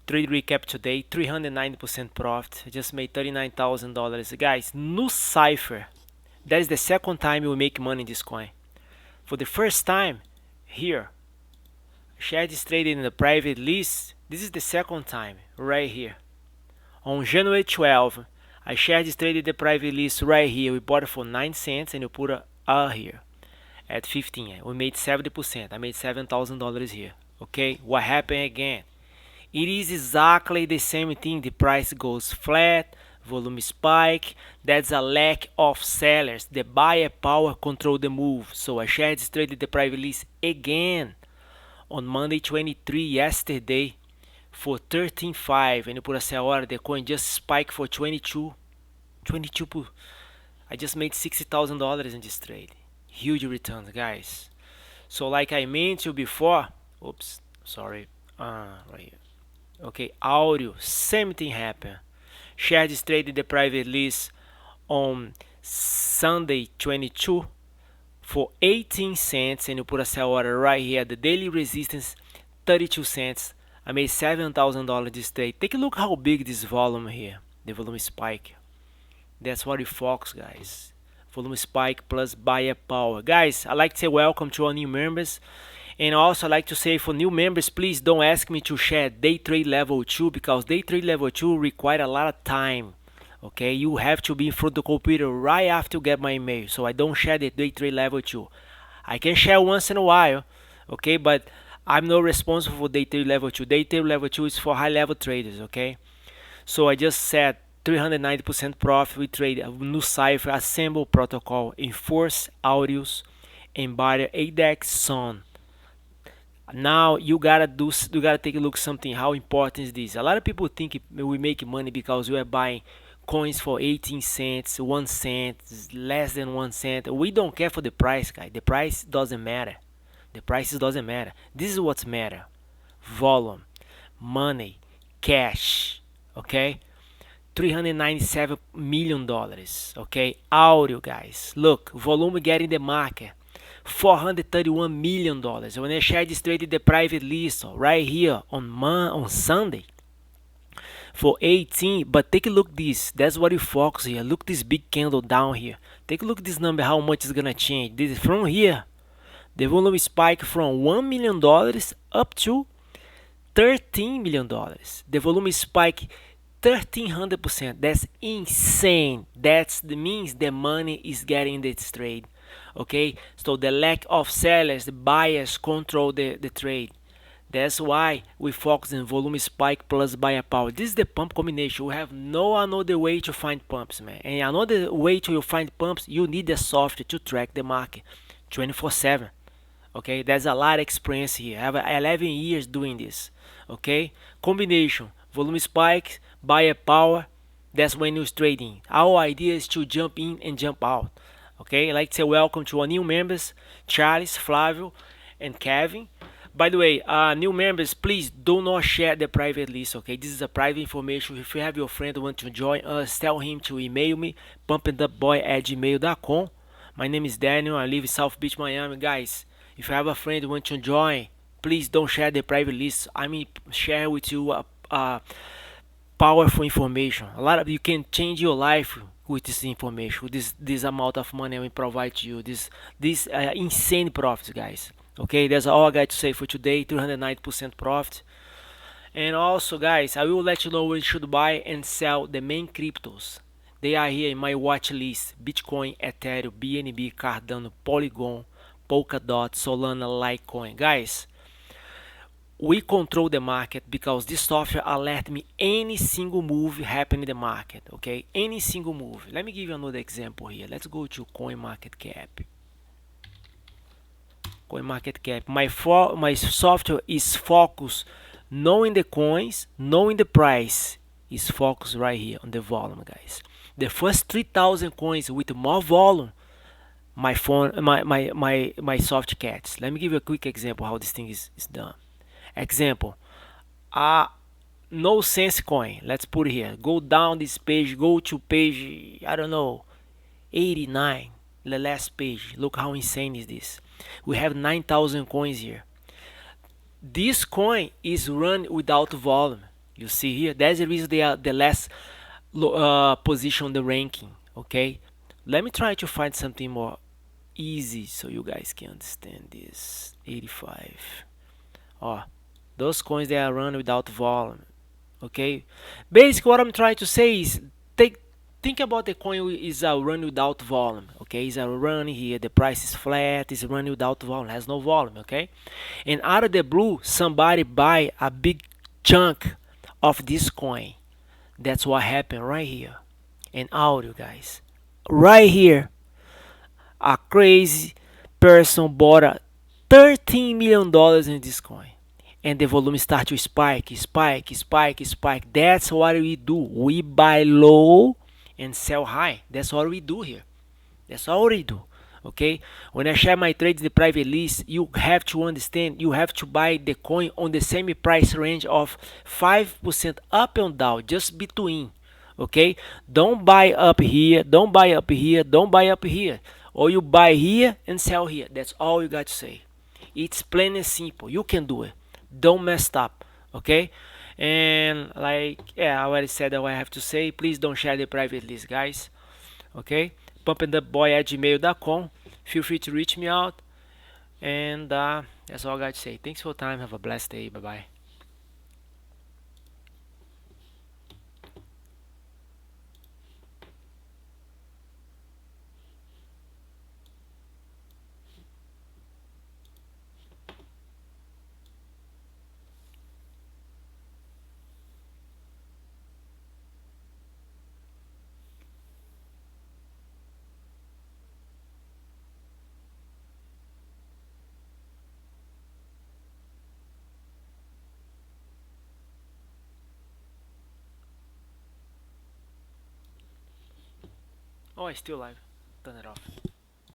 Trade recap today, 390% profit. I just made $39,000. Guys, Nucypher. That is the second time we make money in this coin. For the first time, here, share is traded in the private list. This is the second time, right here. On January 12, I shared is traded the private list right here. We bought it for 9 cents and we put it here at 15. We made 70%. I made $7,000 here. Okay, what happened again? It is exactly the same thing. The price goes flat, volume spike. That's a lack of sellers. The buyer power control the move. So I shared traded the private list again on Monday 23 yesterday for 13.5, and por essa hora the coin just spiked for 22. I just made $60,000 in this trade. Huge returns, guys. So like I mentioned before, oops, sorry, right here. Okay, audio, same thing happened. Shares traded the private list on Sunday 22 for 18 cents, and you put a order right here. The daily resistance 32 cents. I made $7,000 this trade. Take a look how big this volume here, the volume spike. That's what we focus, guys. Volume spike plus buyer power. Guys, I'd like to say welcome to our new members. And also, I'd like to say for new members, please don't ask me to share day trade level 2, because day trade level 2 require a lot of time. Okay, you have to be in front of the computer right after you get my email. So I don't share the day trade level 2. I can share once in a while, okay, but I'm not responsible for day trade level 2. Day trade level 2 is for high level traders, okay? So I just said 390% profit. We trade a Nucypher assemble protocol, Efforce, Audius, Ambire, ADEX, SONM. Now you gotta take a look something. How important is this? A lot of people think we make money because we are buying coins for 18 cents, 1 cent, less than 1 cent. We don't care for the price, guys. The price doesn't matter. The prices doesn't matter. This is what's matter. Volume, money, cash. Okay, $397 million. Okay, audio, guys. Look, volume getting the market. $431 million. When I shared this trade in the private list right here on Sunday for 18, but take a look this. That's what you focus here. Look this big candle down here. Take a look at this number, how much is gonna change. This is from here. The volume spike from $1 million up to $13 million. The volume spike 1300%. That's insane. That means the money is getting this trade. Okay, so the lack of sellers, the buyers control the trade. That's why we focus on volume spike plus buyer power. This is the pump combination. We have no another way to find pumps, man. And another way to find pumps, you need the software to track the market 24/7. Okay, there's a lot of experience here. I have 11 years doing this. Okay, combination, volume spike, buyer power. That's when you're trading. Our idea is to jump in and jump out. Okay, I'd like to say welcome to our new members, Charles, Flavio, and Kevin. By the way, new members, please do not share the private list. Okay, this is a private information. If you have your friend who want to join us, tell him to email me, pumpdumpboy@gmail.com. My name is Daniel. I live in South Beach, Miami. Guys, if you have a friend who want to join, please don't share the private list. I mean, share with you powerful information. A lot of you can change your life with this information, with this amount of money we provide to you, this insane profits, guys. Okay, that's all I got to say for today. 390% profit. And also, guys, I will let you know when you should buy and sell the main cryptos. They are here in my watch list: Bitcoin, Ethereum, BNB, Cardano, Polygon, Polkadot, Solana, Litecoin. Guys, we control the market because this software alert me any single move happening in the market. Okay, any single move. Let me give you another example here. Let's go to CoinMarketCap. CoinMarketCap. My software is focused knowing the coins, knowing the price. Is focused right here on the volume, guys. The first 3,000 coins with more volume, my soft cats. Let me give you a quick example how this thing is done. Example, no sense coin. Let's put it here. Go down this page, go to page, I don't know, 89, the last page. Look how insane is this. We have 9,000 coins here. This coin is run without volume. You see here, that's the reason they are the last position on the ranking. Okay, let me try to find something more easy so you guys can understand this. 85. Oh, those coins they are run without volume. Okay, basically what I'm trying to say is take think about the coin is a run without volume. Okay, it's a run here, the price is flat, it's run without volume, has no volume. Okay, and out of the blue somebody buy a big chunk of this coin. That's what happened right here. And audio, guys, right here a crazy person bought a $13 million in this coin, and the volume start to spike, spike, spike, spike. That's what we do. We buy low and sell high. That's what we do here. That's all we do. Okay, when I share my trades in the private list, you have to understand, you have to buy the coin on the same price range of 5% up and down, just between. Okay, don't buy up here, don't buy up here, don't buy up here, or you buy here and sell here. That's all you got to say. It's plain and simple. You can do it. Don't mess up. Okay, and like, yeah, I already said what I have to say. Please don't share the private list, guys. Okay, pumpdumpboy@gmail.com. Feel free to reach me out, and that's all I got to say. Thanks for your time. Have a blessed day. Bye bye. Oh, it's still live. Turn it off.